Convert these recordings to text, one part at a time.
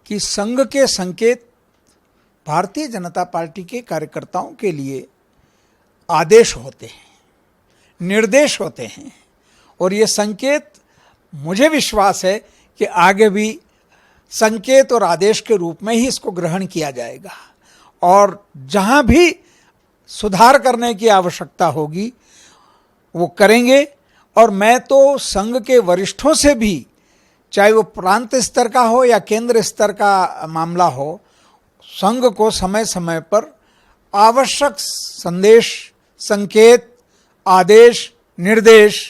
कि संघ के संकेत भारतीय जनता पार्टी के कार्यकर्ताओं के लिए आदेश होते हैं, निर्देश होते हैं, और ये संकेत मुझे विश्वास है कि आगे भी संकेत और आदेश के रूप में ही इसको ग्रहण किया जाएगा, और जहां भी सुधार करने की आवश्यकता होगी वो करेंगे। और मैं तो संघ के वरिष्ठों से भी, चाहे वो प्रांत स्तर का हो या केंद्र स्तर का मामला हो, संघ को समय समय पर आवश्यक संदेश, संकेत, आदेश, निर्देश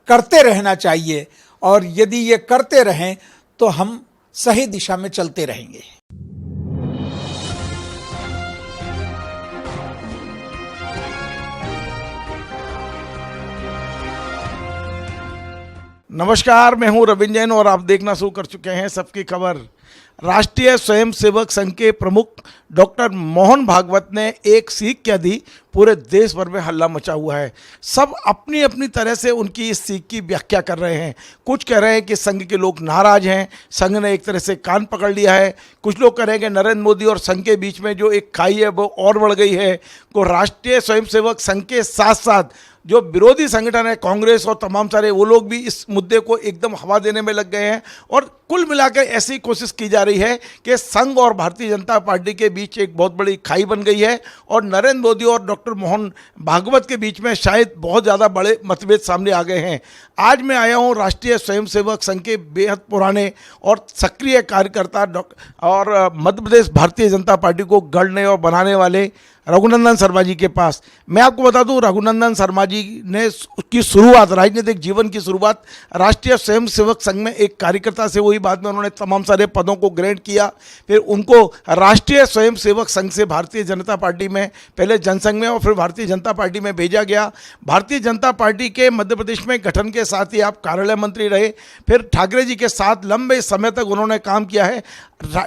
करते रहना चाहिए, और यदि ये करते रहें तो हम सही दिशा में चलते रहेंगे। नमस्कार, मैं हूं रविंद्र जैन और आप देखना शुरू कर चुके हैं सबकी खबर। राष्ट्रीय स्वयंसेवक संघ के प्रमुख डॉक्टर मोहन भागवत ने एक सीख क्या दी, पूरे देश भर में हल्ला मचा हुआ है। सब अपनी अपनी तरह से उनकी इस सीख की व्याख्या कर रहे हैं। कुछ कह रहे हैं कि संघ के लोग नाराज हैं, संघ ने एक तरह से कान पकड़ लिया है। कुछ लोग कह रहे हैं कि नरेंद्र मोदी और संघ के बीच में जो एक खाई है वो और बढ़ गई है। को राष्ट्रीय स्वयंसेवक संघ के साथ साथ जो विरोधी संगठन है, कांग्रेस और तमाम सारे, वो लोग भी इस मुद्दे को एकदम हवा देने में लग गए हैं। और कुल मिलाकर ऐसी कोशिश की जा रही है कि संघ और भारतीय जनता पार्टी के बीच एक बहुत बड़ी खाई बन गई है, और नरेंद्र मोदी और डॉक्टर मोहन भागवत के बीच में शायद बहुत ज़्यादा बड़े मतभेद सामने आ गए हैं। आज मैं आया हूँ राष्ट्रीय स्वयंसेवक संघ के बेहद पुराने और सक्रिय कार्यकर्ता और मध्य प्रदेश भारतीय जनता पार्टी को गढ़ने और बनाने वाले रघुनंदन शर्मा जी के पास। मैं आपको बता दूं, रघुनंदन शर्मा जी ने उसकी शुरुआत, राजनीतिक जीवन की शुरुआत राष्ट्रीय स्वयंसेवक संघ में एक कार्यकर्ता से हुई। बाद में उन्होंने तमाम सारे पदों को ग्रहण किया, फिर उनको राष्ट्रीय स्वयंसेवक संघ से भारतीय जनता पार्टी में, पहले जनसंघ में और फिर भारतीय जनता पार्टी में भेजा गया। भारतीय जनता पार्टी के मध्य प्रदेश में गठन के साथ ही आप कार्यालय मंत्री रहे, फिर ठाकरे जी के साथ लंबे समय तक उन्होंने काम किया है।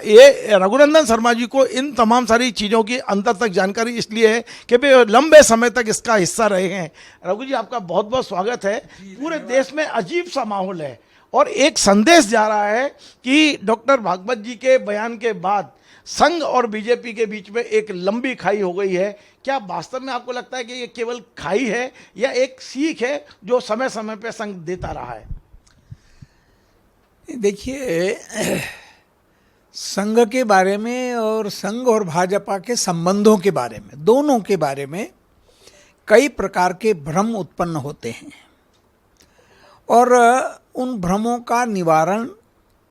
ये रघुनंदन शर्मा जी को इन तमाम सारी चीज़ों की अंतर तक जानकारी इसलिए है कि वे लंबे समय तक इसका हिस्सा रहे हैं। रघु जी, आपका बहुत बहुत स्वागत है। पूरे देश में अजीब सा माहौल है और एक संदेश जा रहा है कि डॉक्टर भागवत जी के बयान के बाद संघ और बीजेपी के बीच में एक लंबी खाई हो गई है। क्या वास्तव में आपको लगता है कि ये केवल खाई है या एक सीख है जो समय समय पर संघ देता रहा है? देखिए, संघ के बारे में और संघ और भाजपा के संबंधों के बारे में, दोनों के बारे में कई प्रकार के भ्रम उत्पन्न होते हैं, और उन भ्रमों का निवारण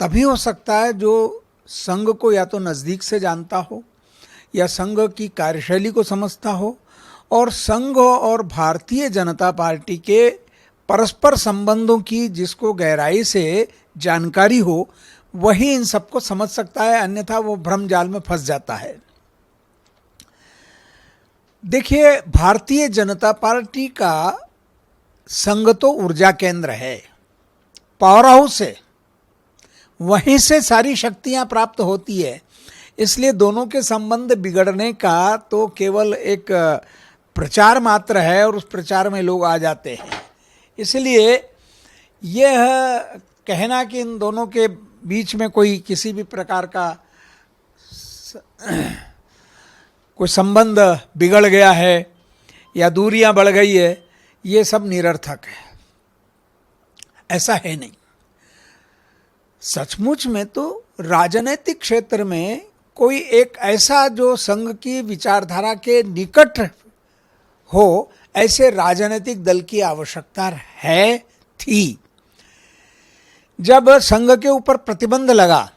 तभी हो सकता है जो संघ को या तो नज़दीक से जानता हो या संघ की कार्यशैली को समझता हो, और संघ और भारतीय जनता पार्टी के परस्पर संबंधों की जिसको गहराई से जानकारी हो, वही इन सबको समझ सकता है, अन्यथा वो भ्रम जाल में फंस जाता है। देखिए, भारतीय जनता पार्टी का संघ तो ऊर्जा केंद्र है, पावर हाउस है, वहीं से सारी शक्तियां प्राप्त होती है। इसलिए दोनों के संबंध बिगड़ने का तो केवल एक प्रचार मात्र है, और उस प्रचार में लोग आ जाते हैं। इसलिए यह कहना कि इन दोनों के बीच में कोई किसी भी प्रकार का कोई संबंध बिगड़ गया है या दूरियां बढ़ गई है, ये सब निरर्थक है। ऐसा है नहीं। सचमुच में तो राजनीतिक क्षेत्र में कोई एक ऐसा जो संघ की विचारधारा के निकट हो, ऐसे राजनीतिक दल की आवश्यकता है, थी। जब संघ के ऊपर प्रतिबंध लगा,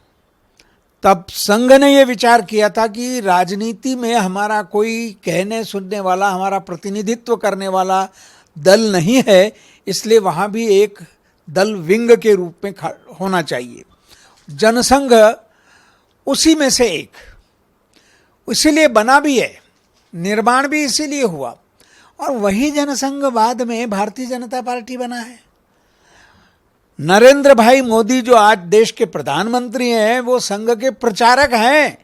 तब संघ ने यह विचार किया था कि राजनीति में हमारा कोई कहने सुनने वाला, हमारा प्रतिनिधित्व करने वाला दल नहीं है, इसलिए वहाँ भी एक दल विंग के रूप में होना चाहिए। जनसंघ उसी में से एक, इसीलिए बना भी है, निर्माण भी इसीलिए हुआ, और वही जनसंघ बाद में भारतीय जनता पार्टी बना है। नरेंद्र भाई मोदी जो आज देश के प्रधानमंत्री हैं, वो संघ के प्रचारक हैं।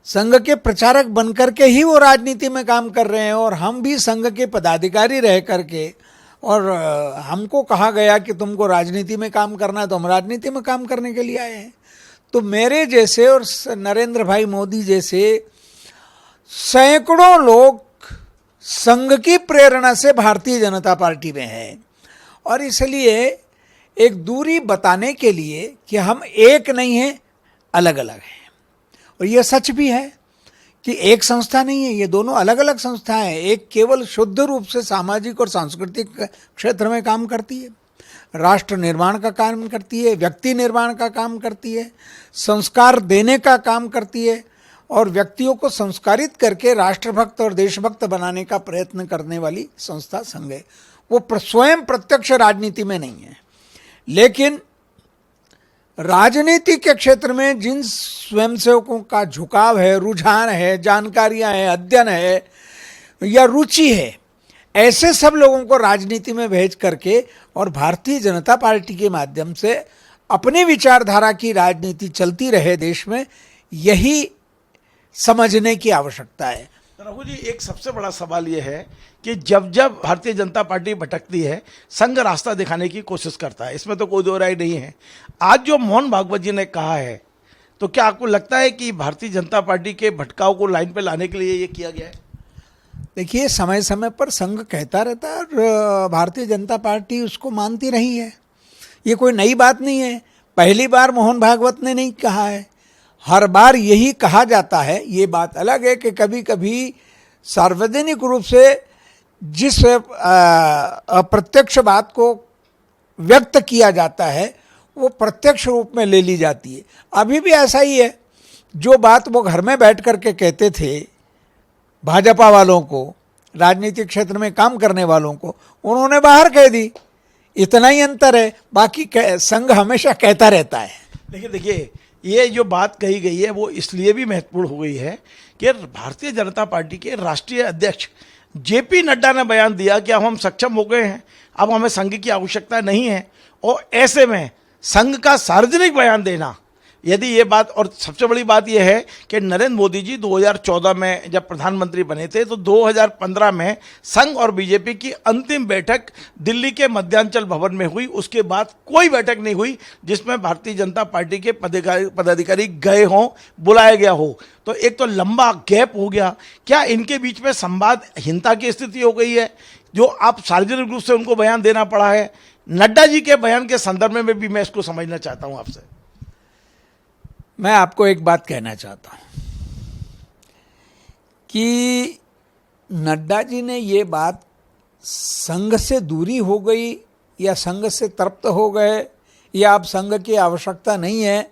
संघ के प्रचारक बनकर के ही वो राजनीति में काम कर रहे हैं, और हम भी संघ के पदाधिकारी रह करके, और हमको कहा गया कि तुमको राजनीति में काम करना है, तो हम राजनीति में काम करने के लिए आए हैं। तो मेरे जैसे और नरेंद्र भाई मोदी जैसे सैकड़ों लोग संघ की प्रेरणा से भारतीय जनता पार्टी में हैं, और इसलिए एक दूरी बताने के लिए कि हम एक नहीं हैं, अलग अलग हैं। और यह सच भी है कि एक संस्था नहीं है, ये दोनों अलग अलग संस्थाएं हैं। एक केवल शुद्ध रूप से सामाजिक और सांस्कृतिक क्षेत्र में काम करती है, राष्ट्र निर्माण का काम करती है, व्यक्ति निर्माण का काम करती है, संस्कार देने का काम करती है, और व्यक्तियों को संस्कारित करके राष्ट्रभक्त और देशभक्त बनाने का प्रयत्न करने वाली संस्था संघ है। वो स्वयं प्रत्यक्ष राजनीति में नहीं है, लेकिन राजनीति के क्षेत्र में जिन स्वयंसेवकों का झुकाव है, रुझान है, जानकारियां हैं, अध्ययन है या रुचि है, ऐसे सब लोगों को राजनीति में भेज करके और भारतीय जनता पार्टी के माध्यम से अपनी विचारधारा की राजनीति चलती रहे देश में, यही समझने की आवश्यकता है। राहुल जी, एक सबसे बड़ा सवाल यह है कि जब जब भारतीय जनता पार्टी भटकती है, संघ रास्ता दिखाने की कोशिश करता है, इसमें तो कोई दो राय नहीं है। आज जो मोहन भागवत जी ने कहा है, तो क्या आपको लगता है कि भारतीय जनता पार्टी के भटकाव को लाइन पे लाने के लिए ये किया गया है? देखिए, समय समय पर संघ कहता रहता है और भारतीय जनता पार्टी उसको मानती रही है। ये कोई नई बात नहीं है, पहली बार मोहन भागवत ने नहीं कहा है, हर बार यही कहा जाता है। ये बात अलग है कि कभी कभी सार्वजनिक रूप से जिस अप्रत्यक्ष बात को व्यक्त किया जाता है वो प्रत्यक्ष रूप में ले ली जाती है। अभी भी ऐसा ही है, जो बात वो घर में बैठ कर के कहते थे भाजपा वालों को, राजनीतिक क्षेत्र में काम करने वालों को, उन्होंने बाहर कह दी। इतना ही अंतर है, बाकी संघ हमेशा कहता रहता है। लेकिन देखिए, ये जो बात कही गई है वो इसलिए भी महत्वपूर्ण हो गई है कि भारतीय जनता पार्टी के राष्ट्रीय अध्यक्ष जेपी नड्डा ने बयान दिया कि अब हम सक्षम हो गए हैं, अब हमें संघ की आवश्यकता नहीं है। और ऐसे में संघ का सार्वजनिक बयान देना, यदि ये बात, और सबसे बड़ी बात यह है कि नरेंद्र मोदी जी 2014 में जब प्रधानमंत्री बने थे, तो 2015 में संघ और बीजेपी की अंतिम बैठक दिल्ली के मध्यांचल भवन में हुई। उसके बाद कोई बैठक नहीं हुई जिसमें भारतीय जनता पार्टी के पदाधिकारी गए हों, बुलाया गया हो। तो एक तो लंबा गैप हो गया। क्या इनके बीच में संवादहीनता की स्थिति हो गई है, जो आप सार्वजनिक रूप से उनको बयान देना पड़ा है? नड्डा जी के बयान के संदर्भ में भी मैं इसको समझना चाहता हूं आपसे। मैं आपको एक बात कहना चाहता हूं कि नड्डा जी ने ये बात संघ से दूरी हो गई या संघ से तृप्त हो गए या अब संघ की आवश्यकता नहीं है,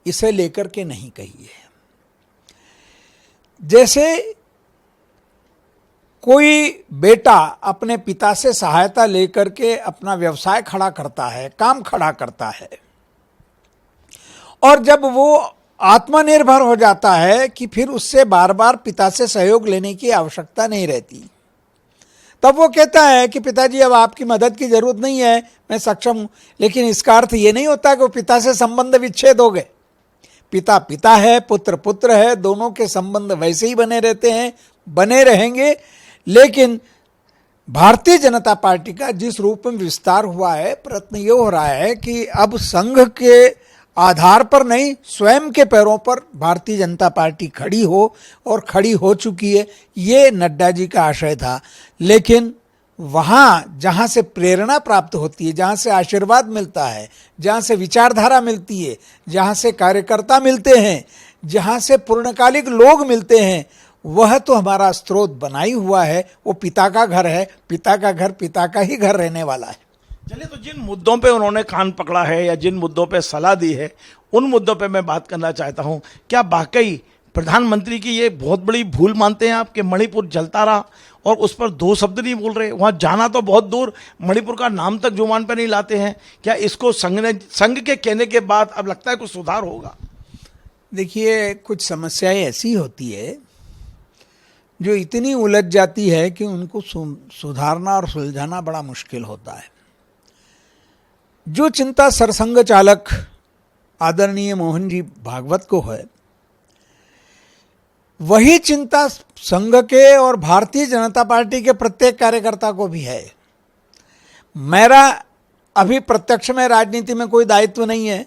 इसे लेकर के नहीं कही है। जैसे कोई बेटा अपने पिता से सहायता लेकर के अपना व्यवसाय खड़ा करता है, काम खड़ा करता है, और जब वो आत्मनिर्भर हो जाता है कि फिर उससे बार बार पिता से सहयोग लेने की आवश्यकता नहीं रहती, तब वो कहता है कि पिताजी अब आपकी मदद की जरूरत नहीं है, मैं सक्षम हूं। लेकिन इसका अर्थ ये नहीं होता कि वो पिता से संबंध विच्छेद हो गए। पिता पिता है, पुत्र पुत्र है, दोनों के संबंध वैसे ही बने रहते हैं, बने रहेंगे। लेकिन भारतीय जनता पार्टी का जिस रूप में विस्तार हुआ है, प्रयत्न ये हो रहा है कि अब संघ के आधार पर नहीं, स्वयं के पैरों पर भारतीय जनता पार्टी खड़ी हो, और खड़ी हो चुकी है। ये नड्डा जी का आशय था। लेकिन वहाँ जहाँ से प्रेरणा प्राप्त होती है, जहाँ से आशीर्वाद मिलता है, जहाँ से विचारधारा मिलती है, जहाँ से कार्यकर्ता मिलते हैं, जहाँ से पूर्णकालिक लोग मिलते हैं, वह तो हमारा स्रोत बना ही हुआ है। वो पिता का घर है, पिता का घर पिता का ही घर रहने वाला है। चलिए, तो जिन मुद्दों पे उन्होंने कान पकड़ा है या जिन मुद्दों पे सलाह दी है, उन मुद्दों पे मैं बात करना चाहता हूं। क्या वाकई प्रधानमंत्री की ये बहुत बड़ी भूल मानते हैं आप कि मणिपुर जलता रहा और उस पर दो शब्द नहीं बोल रहे? वहां जाना तो बहुत दूर, मणिपुर का नाम तक जुबान पर नहीं लाते हैं। क्या इसको संघ के कहने के बाद अब लगता है कुछ सुधार होगा? देखिए, कुछ समस्याएं ऐसी होती है जो इतनी उलझ जाती है कि उनको सुधारना और सुलझाना बड़ा मुश्किल होता है। जो चिंता सरसंघ चालक आदरणीय मोहन जी भागवत को है, वही चिंता संघ के और भारतीय जनता पार्टी के प्रत्येक कार्यकर्ता को भी है। मेरा अभी प्रत्यक्ष में राजनीति में कोई दायित्व नहीं है,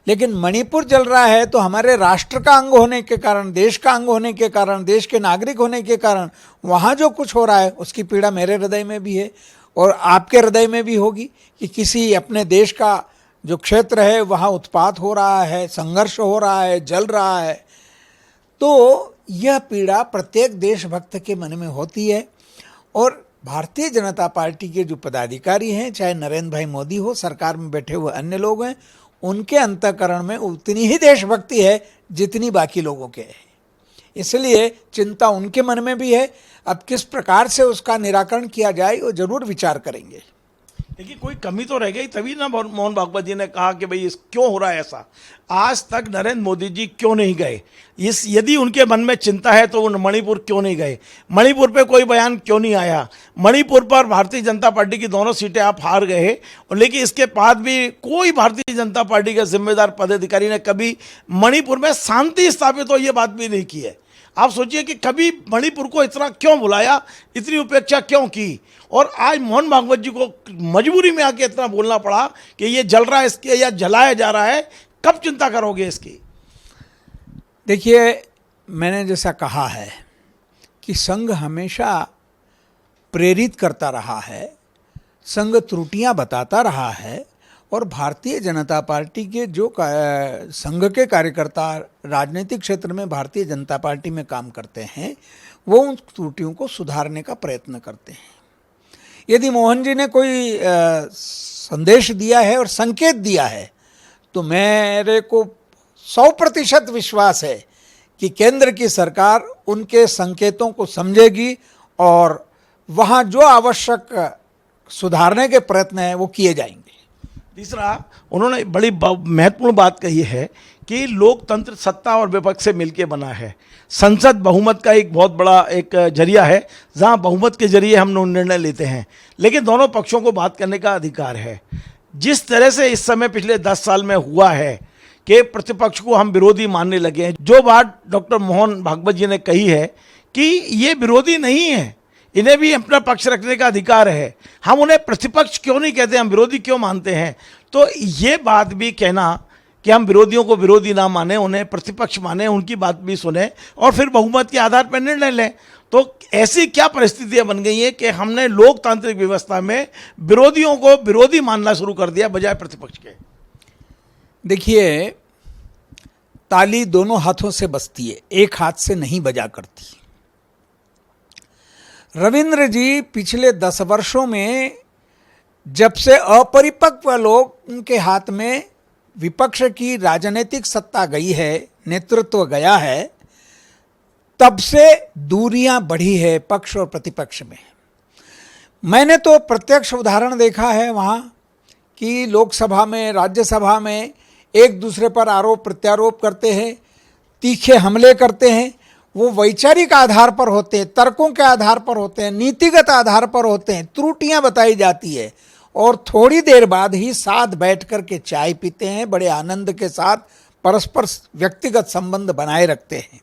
लेकिन मणिपुर जल रहा है तो हमारे राष्ट्र का अंग होने के कारण, देश का अंग होने के कारण, देश के नागरिक होने के कारण वहाँ जो कुछ हो रहा है उसकी पीड़ा मेरे हृदय में भी है और आपके हृदय में भी होगी कि किसी अपने देश का जो क्षेत्र है वहाँ उत्पात हो रहा है, संघर्ष हो रहा है, जल रहा है। तो यह पीड़ा प्रत्येक देशभक्त के मन में होती है और भारतीय जनता पार्टी के जो पदाधिकारी हैं, चाहे नरेंद्र भाई मोदी हो, सरकार में बैठे हुए अन्य लोग हैं, उनके अंतःकरण में उतनी ही देशभक्ति है जितनी बाकी लोगों के है। इसलिए चिंता उनके मन में भी है। अब किस प्रकार से उसका निराकरण किया जाए वो जरूर विचार करेंगे। देखिए कोई कमी तो रह गई, तभी ना मोहन भागवत जी ने कहा कि भाई इस क्यों हो रहा है ऐसा। आज तक नरेंद्र मोदी जी क्यों नहीं गए? इस यदि उनके मन में चिंता है तो वो मणिपुर क्यों नहीं गए? मणिपुर पे कोई बयान क्यों नहीं आया? मणिपुर पर भारतीय जनता पार्टी की दोनों सीटें आप हार गए और लेकिन इसके बाद भी कोई भारतीय जनता पार्टी के जिम्मेदार पदाधिकारी ने कभी मणिपुर में शांति स्थापित हो ये बात भी नहीं की है। आप सोचिए कि कभी मणिपुर को इतना क्यों बुलाया, इतनी उपेक्षा क्यों की, और आज मोहन भागवत जी को मजबूरी में आके इतना बोलना पड़ा कि ये जल रहा है इसके या जलाया जा रहा है। कब चिंता करोगे इसकी? देखिए, मैंने जैसा कहा है कि संघ हमेशा प्रेरित करता रहा है, संघ त्रुटियां बताता रहा है और भारतीय जनता पार्टी के जो संघ के कार्यकर्ता राजनीतिक क्षेत्र में भारतीय जनता पार्टी में काम करते हैं वो उन त्रुटियों को सुधारने का प्रयत्न करते हैं। यदि मोहन जी ने कोई संदेश दिया है और संकेत दिया है तो मेरे को 100% विश्वास है कि केंद्र की सरकार उनके संकेतों को समझेगी और वहाँ जो आवश्यक सुधारने के प्रयत्न हैं वो किए जाएंगे। तीसरा, उन्होंने बड़ी महत्वपूर्ण बात कही है कि लोकतंत्र सत्ता और विपक्ष से मिलकर बना है। संसद बहुमत का एक बहुत बड़ा एक जरिया है जहां बहुमत के जरिए हम निर्णय लेते हैं, लेकिन दोनों पक्षों को बात करने का अधिकार है। जिस तरह से इस समय पिछले 10 साल में हुआ है कि प्रतिपक्ष को हम विरोधी मानने लगे हैं, जो बात डॉक्टर मोहन भागवत जी ने कही है कि ये विरोधी नहीं है, इन्हें भी अपना पक्ष रखने का अधिकार है, हम उन्हें प्रतिपक्ष क्यों नहीं कहते, हम विरोधी क्यों मानते हैं। तो ये बात भी कहना कि हम विरोधियों को विरोधी ना माने, उन्हें प्रतिपक्ष माने, उनकी बात भी सुने और फिर बहुमत के आधार पर निर्णय लें। तो ऐसी क्या परिस्थितियां बन गई हैं कि हमने लोकतांत्रिक व्यवस्था में विरोधियों को विरोधी मानना शुरू कर दिया बजाय प्रतिपक्ष के। देखिए, ताली दोनों हाथों से बजती है, एक हाथ से नहीं बजा करती। रविंद्र जी पिछले 10 वर्षों में जब से अपरिपक्व लोग उनके हाथ में विपक्ष की राजनीतिक सत्ता गई है, नेतृत्व गया है, तब से दूरियां बढ़ी है पक्ष और प्रतिपक्ष में। मैंने तो प्रत्यक्ष उदाहरण देखा है वहाँ कि लोकसभा में, राज्यसभा में एक दूसरे पर आरोप प्रत्यारोप करते हैं, तीखे हमले करते हैं। वो वैचारिक आधार पर होते हैं, तर्कों के आधार पर होते हैं, नीतिगत आधार पर होते हैं, त्रुटियां बताई जाती है और थोड़ी देर बाद ही साथ बैठ कर के चाय पीते हैं, बड़े आनंद के साथ परस्पर व्यक्तिगत संबंध बनाए रखते हैं।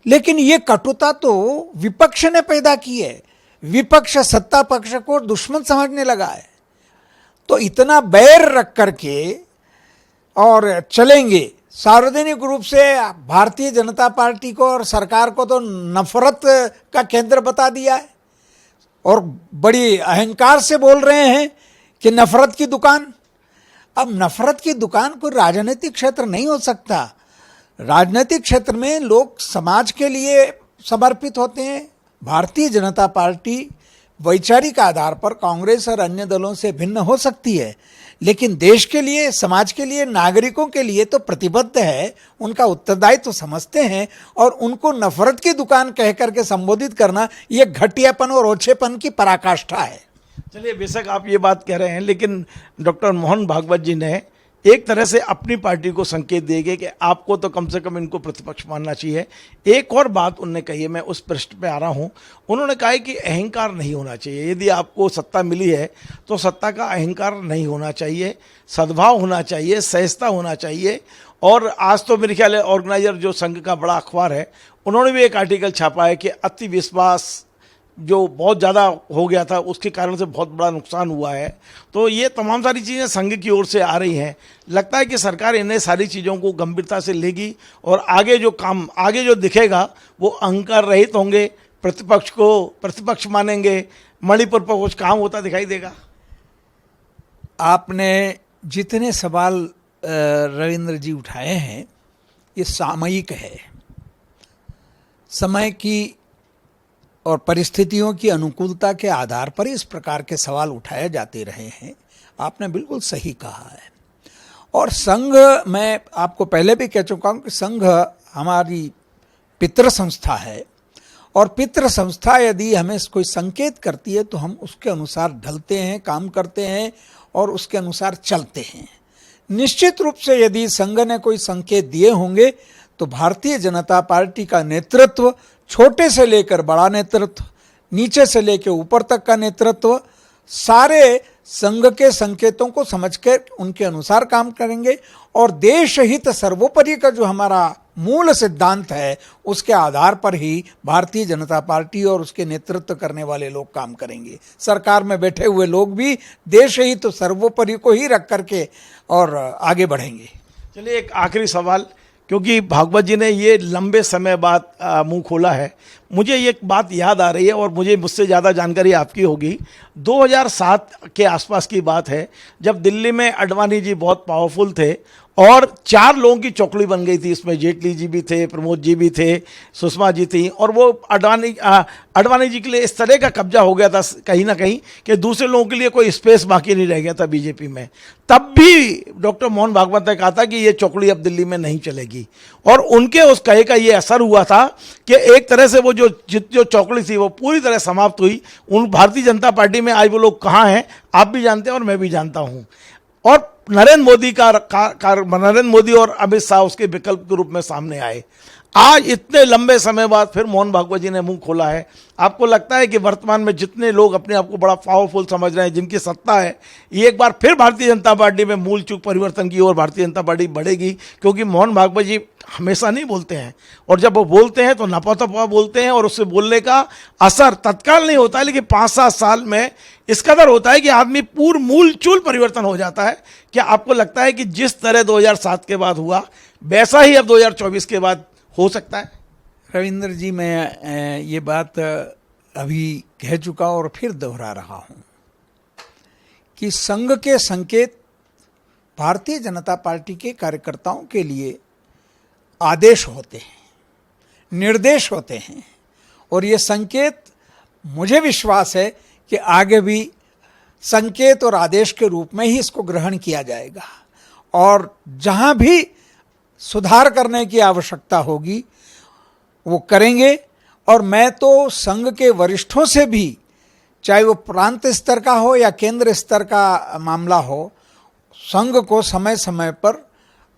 लेकिन ये कटुता तो विपक्ष ने पैदा की है। विपक्ष सत्ता पक्ष को दुश्मन समझने लगा है। तो इतना बैर रख करके और चलेंगे, सार्वजनिक रूप से भारतीय जनता पार्टी को और सरकार को तो नफरत का केंद्र बता दिया है और बड़ी अहंकार से बोल रहे हैं कि नफरत की दुकान। अब नफरत की दुकान कोई राजनीतिक क्षेत्र नहीं हो सकता। राजनीतिक क्षेत्र में लोग समाज के लिए समर्पित होते हैं। भारतीय जनता पार्टी वैचारिक आधार पर कांग्रेस और अन्य दलों से भिन्न हो सकती है, लेकिन देश के लिए, समाज के लिए, नागरिकों के लिए तो प्रतिबद्ध है, उनका उत्तरदायित्व तो समझते हैं और उनको नफरत की दुकान कह करके संबोधित करना ये घटियापन और ओछेपन की पराकाष्ठा है। चलिए, बेशक आप ये बात कह रहे हैं, लेकिन डॉक्टर मोहन भागवत जी ने एक तरह से अपनी पार्टी को संकेत दिए गए कि आपको तो कम से कम इनको प्रतिपक्ष मानना चाहिए। एक और बात उन्होंने कही है, मैं उस पृष्ठ पे आ रहा हूँ। उन्होंने कहा है कि अहंकार नहीं होना चाहिए। यदि आपको सत्ता मिली है तो सत्ता का अहंकार नहीं होना चाहिए, सद्भाव होना चाहिए, सहजता होना चाहिए। और आज तो मेरे ख्याल है ऑर्गेनाइजर जो संघ का बड़ा अखबार है, उन्होंने भी एक आर्टिकल छापा है कि अति विश्वास जो बहुत ज़्यादा हो गया था उसके कारण से बहुत बड़ा नुकसान हुआ है। तो ये तमाम सारी चीज़ें संघ की ओर से आ रही हैं। लगता है कि सरकार इन्हें सारी चीज़ों को गंभीरता से लेगी और आगे जो दिखेगा वो अहंकार रहित होंगे, प्रतिपक्ष को प्रतिपक्ष मानेंगे, मणिपुर पर कुछ काम होता दिखाई देगा। आपने जितने सवाल रविंद्र जी उठाए हैं ये सामयिक है, समय की और परिस्थितियों की अनुकूलता के आधार पर इस प्रकार के सवाल उठाए जाते रहे हैं। आपने बिल्कुल सही कहा है। और संघ, मैं आपको पहले भी कह चुका हूं कि संघ हमारी पितृ संस्था है और पितृ संस्था यदि हमें कोई संकेत करती है तो हम उसके अनुसार ढलते हैं, काम करते हैं और उसके अनुसार चलते हैं। निश्चित रूप से यदि संघ ने कोई संकेत दिए होंगे तो भारतीय जनता पार्टी का नेतृत्व, छोटे से लेकर बड़ा नेतृत्व, नीचे से लेकर ऊपर तक का नेतृत्व, सारे संघ के संकेतों को समझकर उनके अनुसार काम करेंगे और देश हित सर्वोपरि का जो हमारा मूल सिद्धांत है उसके आधार पर ही भारतीय जनता पार्टी और उसके नेतृत्व करने वाले लोग काम करेंगे। सरकार में बैठे हुए लोग भी देश हित तो सर्वोपरि को ही रख करके और आगे बढ़ेंगे। चलिए एक आखिरी सवाल, क्योंकि भागवत जी ने ये लंबे समय बाद मुंह खोला है, मुझे एक बात याद आ रही है और मुझसे ज़्यादा जानकारी आपकी होगी। 2007 के आसपास की बात है जब दिल्ली में अडवाणी जी बहुत पावरफुल थे और 4 लोगों की चौकड़ी बन गई थी। इसमें जेटली जी भी थे, प्रमोद जी भी थे, सुषमा जी थी और वो अडवाणी जी के लिए इस तरह का कब्जा हो गया था कहीं ना कहीं कि दूसरे लोगों के लिए कोई स्पेस बाकी नहीं रह गया था बीजेपी में। तब भी डॉक्टर मोहन भागवत ने कहा था कि ये चौकड़ी अब दिल्ली में नहीं चलेगी और उनके उस कहे का ये असर हुआ था कि एक तरह से वो जो चौकड़ी थी वो पूरी तरह समाप्त हुई। उन भारतीय जनता पार्टी में आज वो लोग कहाँ हैं आप भी जानते हैं और मैं भी जानता हूँ। और नरेंद्र मोदी और अमित शाह उसके विकल्प के रूप में सामने आए। आज इतने लंबे समय बाद फिर मोहन भागवत जी ने मुंह खोला है। आपको लगता है कि वर्तमान में जितने लोग अपने आप को बड़ा पावरफुल समझ रहे हैं, जिनकी सत्ता है, ये एक बार फिर भारतीय जनता पार्टी में मूल चूक परिवर्तन की ओर भारतीय जनता पार्टी बढ़ेगी? क्योंकि मोहन भागवत जी हमेशा नहीं बोलते हैं और जब वो बोलते हैं तो नपा बोलते हैं और उससे बोलने का असर तत्काल नहीं होता है, लेकिन 5-7 साल में इस कदर होता है कि आदमी मूल चूल परिवर्तन हो जाता है। क्या आपको लगता है कि जिस तरह 2007 के बाद हुआ वैसा ही अब 2024 के बाद हो सकता है? रविंद्र जी, मैं ये बात अभी कह चुका और फिर दोहरा रहा हूं कि संघ के संकेत भारतीय जनता पार्टी के कार्यकर्ताओं के लिए आदेश होते हैं, निर्देश होते हैं और ये संकेत, मुझे विश्वास है कि आगे भी संकेत और आदेश के रूप में ही इसको ग्रहण किया जाएगा और जहां भी सुधार करने की आवश्यकता होगी वो करेंगे। और मैं तो संघ के वरिष्ठों से भी, चाहे वो प्रांत स्तर का हो या केंद्र स्तर का मामला हो, संघ को समय समय पर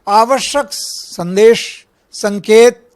आवश्यक संदेश, संकेत,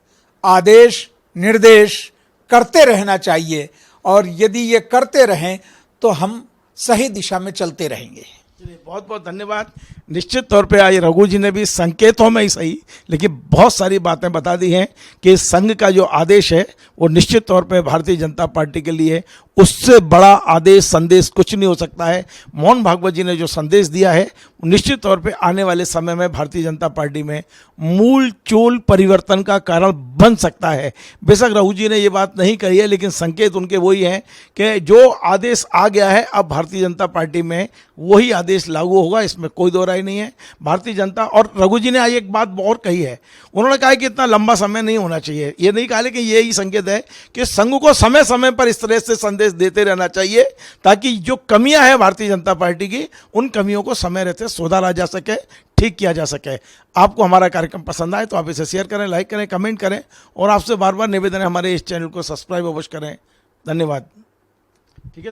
आदेश, निर्देश करते रहना चाहिए और यदि ये करते रहें तो हम सही दिशा में चलते रहेंगे। चलिए बहुत बहुत धन्यवाद। निश्चित तौर पे आज रघु जी ने भी संकेतों में ही सही लेकिन बहुत सारी बातें बता दी हैं कि संघ का जो आदेश है वो निश्चित तौर पे भारतीय जनता पार्टी के लिए उससे बड़ा आदेश संदेश कुछ नहीं हो सकता है। मोहन भागवत जी ने जो संदेश दिया है निश्चित तौर पे आने वाले समय में भारतीय जनता पार्टी में मूल चूल परिवर्तन का कारण बन सकता है। बेशक रघु जी ने ये बात नहीं कही है लेकिन संकेत उनके वही हैं कि जो आदेश आ गया है अब भारतीय जनता पार्टी में वही आदेश लागू होगा, इसमें कोई दो राय नहीं है। भारतीय जनता, और रघु जी ने आज एक बात और कही है, उन्होंने कहा कि इतना लंबा समय नहीं होना चाहिए। ये नहीं कहा लेकिन यही संकेत है कि संघ को समय समय पर इस तरह से संदेश देते रहना चाहिए ताकि जो कमियां हैं भारतीय जनता पार्टी की उन कमियों को समय रहते सुधारा जा सके, ठीक किया जा सके। आपको हमारा कार्यक्रम पसंद आए तो आप इसे शेयर करें, लाइक करें, कमेंट करें और आपसे बार बार निवेदन है हमारे इस चैनल को सब्सक्राइब अवश्य करें। धन्यवाद। ठीक है।